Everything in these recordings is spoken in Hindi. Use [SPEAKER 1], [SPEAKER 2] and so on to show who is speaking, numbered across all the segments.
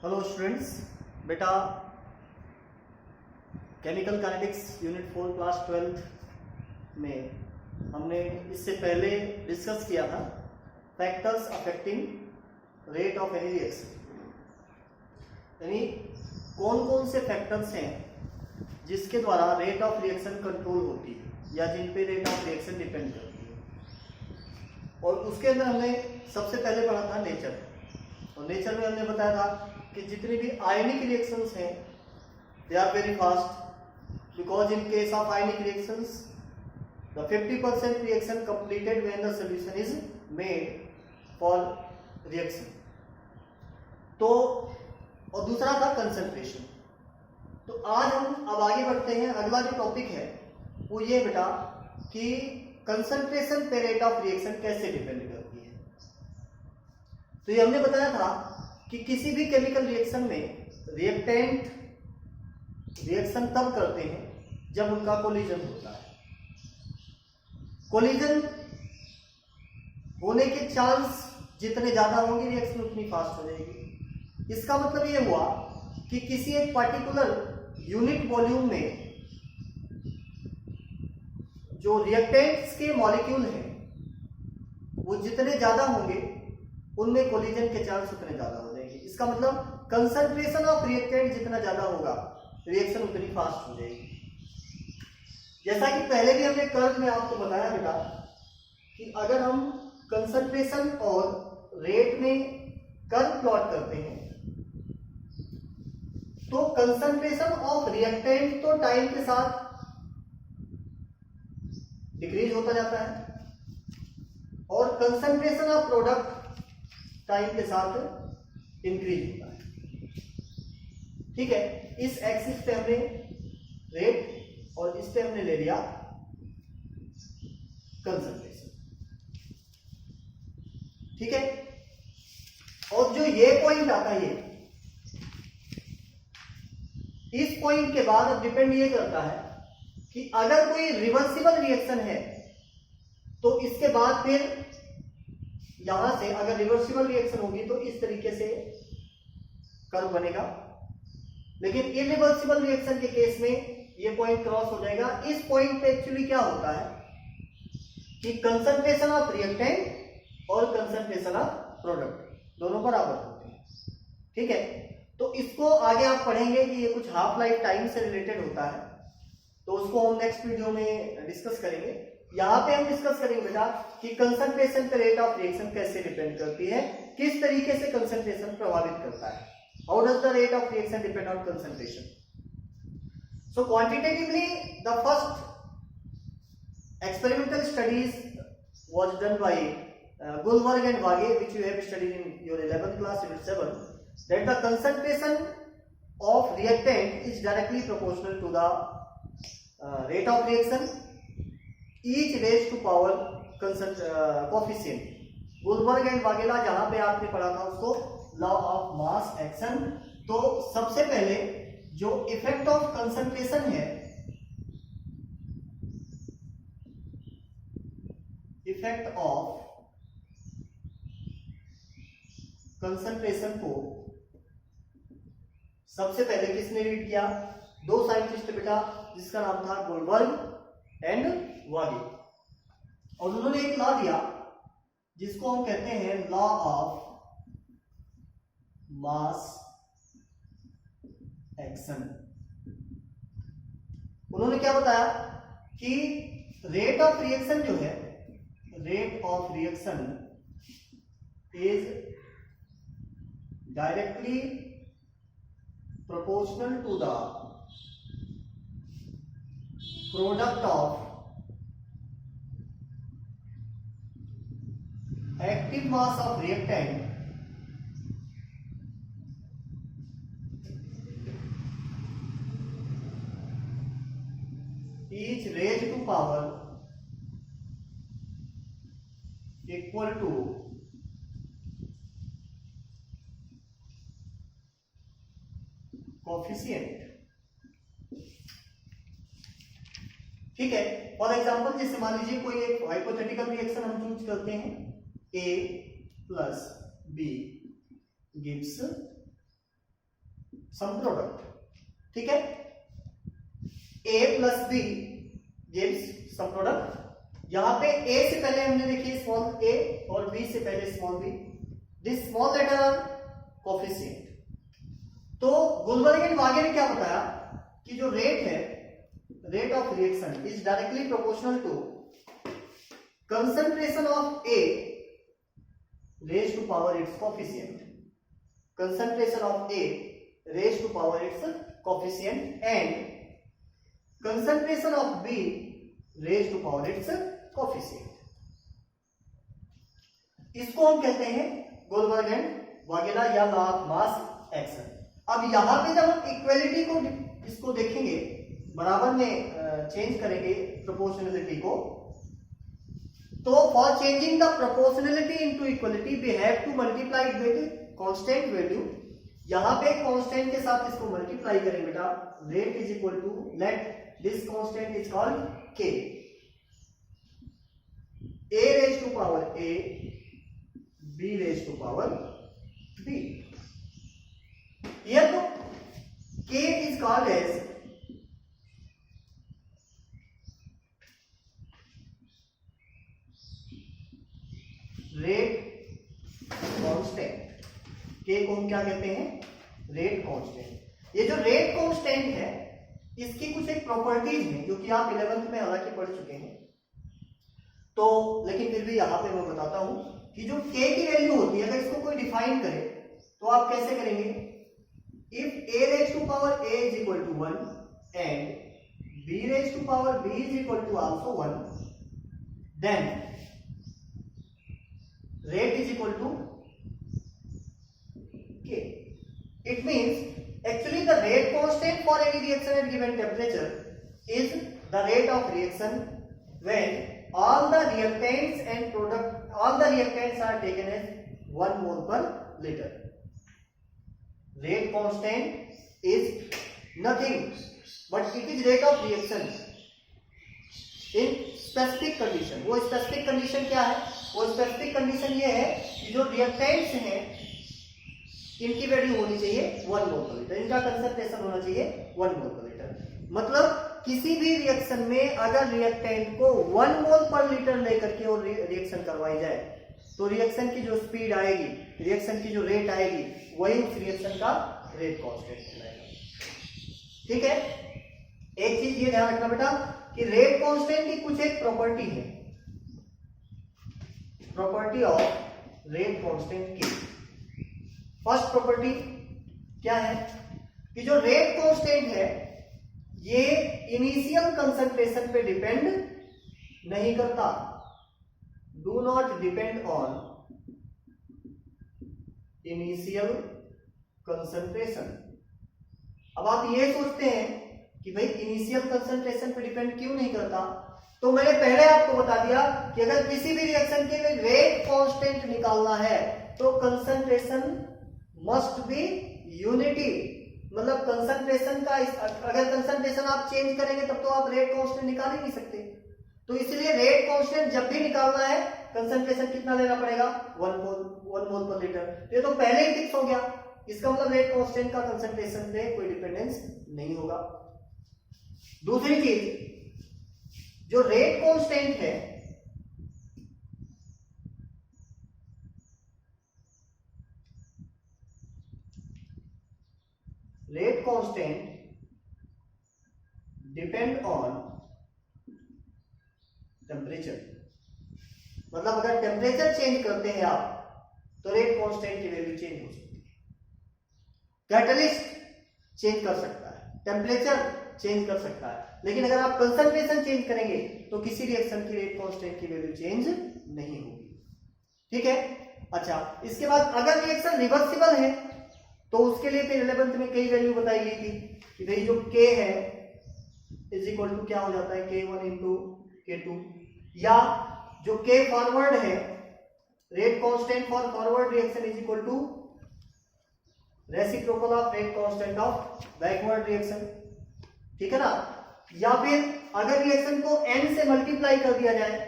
[SPEAKER 1] हेलो स्टूडेंट्स, बेटा केमिकल काइनेटिक्स यूनिट 4 क्लास 12 में हमने इससे पहले डिस्कस किया था factors affecting rate of any reaction. यानी कौन कौन से फैक्टर्स हैं जिसके द्वारा रेट ऑफ रिएक्शन कंट्रोल होती है या जिन पे रेट ऑफ रिएक्शन डिपेंड करती है। और उसके अंदर हमने सबसे पहले पढ़ा था नेचर। और नेचर में हमने बताया था कि जितनी भी आयनिक रिएक्शंस हैं they are very fast because in case of ionic reactions the 50% reaction completed when the solution is made for reaction. तो और दूसरा था कंसंट्रेशन। तो आज हम अब आगे बढ़ते हैं। अगला जो टॉपिक है वो ये बेटा कि कंसंट्रेशन पे रेट ऑफ रिएक्शन कैसे डिपेंड करती है। तो ये हमने बताया था कि किसी भी केमिकल रिएक्शन में रिएक्टेंट रिएक्शन तब करते हैं जब उनका कोलिजन होता है। कोलिजन होने के चांस जितने ज्यादा होंगे रिएक्शन उतनी फास्ट हो जाएगी। इसका मतलब ये हुआ कि किसी एक पर्टिकुलर यूनिट वॉल्यूम में जो रिएक्टेंट्स के मॉलिक्यूल हैं वो जितने ज्यादा होंगे उनमें कोलिजन के चांस उतने ज्यादा हो जाएंगे। इसका मतलब कंसंट्रेशन ऑफ रिएक्टेंट जितना ज्यादा होगा रिएक्शन उतनी फास्ट हो जाएगी। जैसा कि पहले भी हमने कर्व में आपको बताया बेटा कि अगर हम कंसंट्रेशन और रेट में कर्व प्लॉट करते हैं तो कंसंट्रेशन ऑफ रिएक्टेंट तो टाइम के साथ डिक्रीज होता जाता है और कंसंट्रेशन ऑफ प्रोडक्ट टाइम के साथ इंक्रीज होता है। ठीक है, इस एक्सिस पे हमने रेट और इस पे हमने ले लिया कंसंट्रेशन। ठीक है, और जो ये पॉइंट आता है इस पॉइंट के बाद अब डिपेंड ये करता है कि अगर कोई रिवर्सिबल रिएक्शन है तो इसके बाद फिर यहां से अगर रिवर्सिबल रिएक्शन होगी तो इस तरीके से कर्व बनेगा। लेकिन इरिवर्सिबल रिएक्शन के केस में ये पॉइंट क्रॉस हो जाएगा। इस पॉइंट पे एक्चुअली क्या होता है कि कंसंट्रेशन ऑफ रिएक्टेंट और कंसंट्रेशन ऑफ प्रोडक्ट दोनों बराबर होते हैं। ठीक है, तो इसको आगे आप पढ़ेंगे कि ये कुछ हाफ लाइफ टाइम से रिलेटेड होता है, तो उसको हम नेक्स्ट वीडियो में डिस्कस करेंगे। यहां पे हम डिस्कस करेंगे बेटा कि कंसंट्रेशन पे रेट ऑफ रिएक्शन कैसे डिपेंड करती है, किस तरीके से कंसंट्रेशन प्रभावित करता है। How does the rate of reaction depend on concentration. So quantitatively the first experimental studies was done by Guldberg and Waage which you have studied in your 11th class unit 7 that the concentration of reactant is directly proportional to the rate of reaction each raised to power coefficient। Guldberg and Vaghela जहां पे आपने पढ़ा था उसको लॉ ऑफ मास एक्शन। तो सबसे पहले जो इफेक्ट ऑफ कंसंट्रेशन है, इफेक्ट ऑफ कंसंट्रेशन को सबसे पहले किसने रीड किया? दो साइंटिस्ट बेटा जिसका नाम था गुलबर्ग एंड वागे। और उन्होंने एक लॉ दिया जिसको हम कहते हैं लॉ ऑफ मास एक्शन। उन्होंने क्या बताया कि रेट ऑफ रिएक्शन जो है, rate of reaction is directly proportional to the product of active mass of reactant is raised to power equal to coefficient। ठीक है, फॉर एग्जाम्पल जैसे मान लीजिए कोई एक हाइपोथेटिकल रिएक्शन हम चूज करते हैं, A plus B gives some product, ठीक है। A plus B gives some product. यहां पे A से पहले हमने देखी स्मॉल a और B से पहले small b। This small letter are coefficient. तो गुलबर्ग एंड वागे ने क्या बताया कि जो रेट है, rate of reaction is directly proportional to concentration of A raised to power its coefficient, concentration of A raised to power its coefficient and concentration of B raised to power its coefficient। इसको हम कहते हैं गोल्डबर्ग एंड वागेला या लॉ ऑफ मास एक्शन। अब यहां पे जब हम इक्वलिटी को इसको देखेंगे, बराबर में चेंज करेंगे प्रोपोर्शनलिटी को, तो for changing the proportionality into equality we have to multiply it with constant value. यहां पे कांस्टेंट के साथ इसको मल्टीप्लाई करेंगे बेटा। Rate is equal to, let this constant is called K. A raise to power A, B raise to power B। Here तो K is called as rate constant. K को हम क्या कहते हैं? Rate constant. ये जो रेट कांस्टेंट है इसकी कुछ एक प्रॉपर्टीज हैं जो कि आप 11th में हालांकि पढ़ चुके हैं, तो लेकिन फिर भी यहां पे मैं बताता हूं कि जो K की वैल्यू होती है, अगर इसको कोई डिफाइन करे तो आप कैसे करेंगे? If A raise to power A is equal to 1 and B raise to power B is equal to also 1, then rate is equal to K. It means actually the rate constant for any reaction at given temperature is the rate of reaction when all the reactants and product, all the reactants are taken as 1 mole per liter. Rate constant is nothing but it is rate of reaction in specific condition। वो specific condition क्या है? वो स्पेसिफिक कंडीशन ये है कि जो रिएक्टेंट्स हैं इनकी वैल्यू होनी चाहिए 1 मोल पर लीटर, इनका कंसंट्रेशन होना चाहिए 1 मोल पर लीटर। मतलब किसी भी रिएक्शन में अगर रिएक्टेंट को 1 मोल पर लीटर लेकर के और रिएक्शन करवाई जाए तो रिएक्शन की जो स्पीड आएगी, रिएक्शन की जो रेट आएगी, वही उस रिएक्शन का रेट कांस्टेंट कहलाएगा। ठीक है, एक चीज ये ध्यान रखना बेटा कि रेट कांस्टेंट की कुछ एक प्रॉपर्टी है, प्रॉपर्टी ऑफ रेट कांस्टेंट की। फर्स्ट प्रॉपर्टी क्या है कि जो रेट कांस्टेंट है ये इनिशियल कंसंट्रेशन पे डिपेंड नहीं करता, do not depend on initial concentration. अब आप ये सोचते हैं कि भाई इनिशियल कंसंट्रेशन पे डिपेंड क्यों नहीं करता, तो मैंने पहले आपको बता दिया कि अगर किसी भी रिएक्शन के लिए रेट कांस्टेंट निकालना है तो कंसंट्रेशन मस्ट बी यूनिटी। मतलब कंसंट्रेशन का अगर कंसंट्रेशन आप चेंज करेंगे तब तो आप रेट कांस्टेंट निकाल ही नहीं सकते। तो इसलिए रेट कांस्टेंट जब भी निकालना है कंसंट्रेशन कितना लेना पड़ेगा? 1 मोल पर लीटर। ये तो पहले ही फिक्स हो गया, इसका मतलब रेट कांस्टेंट का कंसंट्रेशन पे कोई डिपेंडेंस नहीं होगा। दूसरी चीज, जो रेट कांस्टेंट है rate constant depend on temperature. मतलब अगर टेम्परेचर चेंज करते हैं आप तो रेट कांस्टेंट की वैल्यू चेंज हो सकती है। कैटलिस्ट चेंज कर सकता है, टेम्परेचर चेंज कर सकता है, लेकिन अगर आप कंसंट्रेशन चेंज करेंगे तो किसी रिएक्शन की रेट कांस्टेंट की वैल्यू चेंज नहीं होगी। ठीक है, अच्छा इसके बाद अगर रिएक्शन रिवर्सिबल है तो उसके लिए फिर 11th में कई वैल्यू बताई गई थी कि भाई जो K है इज इक्वल टू क्या हो जाता है K1 इंटू K2, या जो K फॉरवर्ड है rate constant for forward reaction is equal to reciprocal of rate constant of backward reaction. ठीक है ना, या फिर अगर रिएक्शन को n से मल्टीप्लाई कर दिया जाए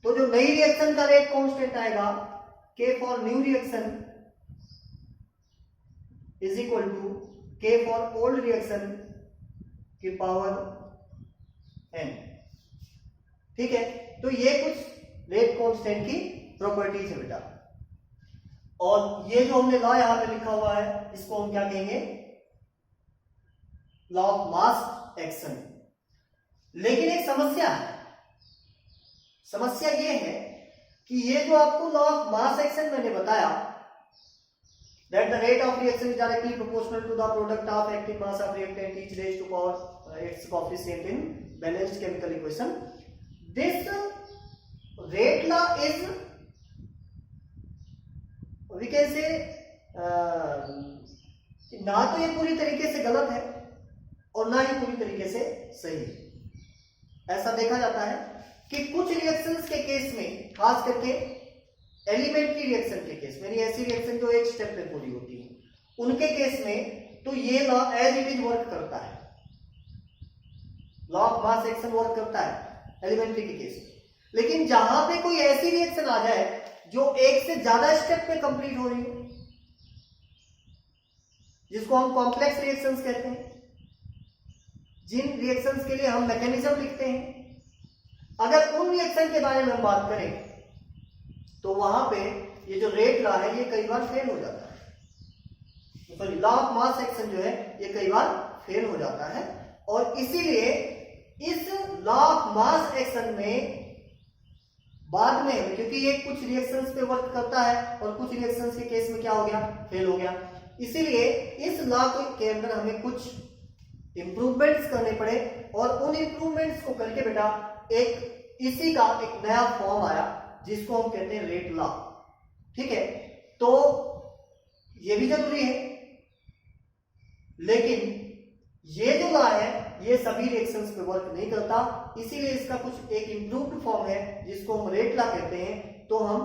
[SPEAKER 1] तो जो नई रिएक्शन का रेट कांस्टेंट आएगा K for new reaction is equal to K for old reaction की पावर n। ठीक है, तो ये कुछ रेट कांस्टेंट की प्रॉपर्टीज है बेटा। और ये जो हमने लॉ यहां पे लिखा हुआ है इसको हम क्या कहेंगे, लॉ ऑफ मास एक्शन। लेकिन एक समस्या है, समस्या ये है कि ये जो आपको लॉ ऑफ मास एक्शन मैंने बताया, that the rate of reaction is directly proportional to the product of active mass of reactant each raised to power its coefficient in balanced chemical equation. This rate law is, we can say, ना तो ये पूरी तरीके से गलत है और ना ही पूरी तरीके से सही। ऐसा देखा जाता है कि कुछ रिएक्शंस के केस में, खास करके एलिमेंट्री रिएक्शन के केस में, ऐसी रिएक्शन जो एक स्टेप में पूरी होती है, उनके केस में तो ये law as it is work करता है, law of mass action work करता है एलिमेंट्री के केस में। लेकिन जहां पे कोई ऐसी रिएक्शन आ जाए जो एक से ज्यादा स्टेप में कंप्लीट हो रही हो, जिसको हम कॉम्प्लेक्स रिएक्शंस कहते हैं, जिन रिएक्शंस के लिए हम मैकेनिज्म लिखते हैं, अगर उन रिएक्शन के बारे में हम बात करें तो वहां पे ये जो रेट लॉ है ये कई बार फेल हो जाता है। Sorry, law of mass action जो है ये कई बार फेल हो जाता है। और इसीलिए इस लॉ ऑफ मास एक्शन में बाद में, क्योंकि ये कुछ रिएक्शंस पे वर्क करता है और कुछ रिएक्शंस के केस में क्या हो गया, फेल हो गया, इसीलिए इस लॉ के अंदर हमें कुछ इंप्रूवमेंट्स करने पड़े। और उन इंप्रूवमेंट्स को करके बेटा एक इसी का एक नया फॉर्म आया जिसको हम कहते हैं रेट लॉ। ठीक है, तो ये भी जरूरी है, लेकिन ये जो लॉ है ये सभी रिएक्शंस पे वर्क नहीं करता, इसीलिए इसका कुछ एक इंप्रूव्ड फॉर्म है जिसको हम रेट लॉ कहते हैं। तो हम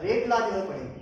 [SPEAKER 1] रेट लॉ जो है पढ़ेंगे।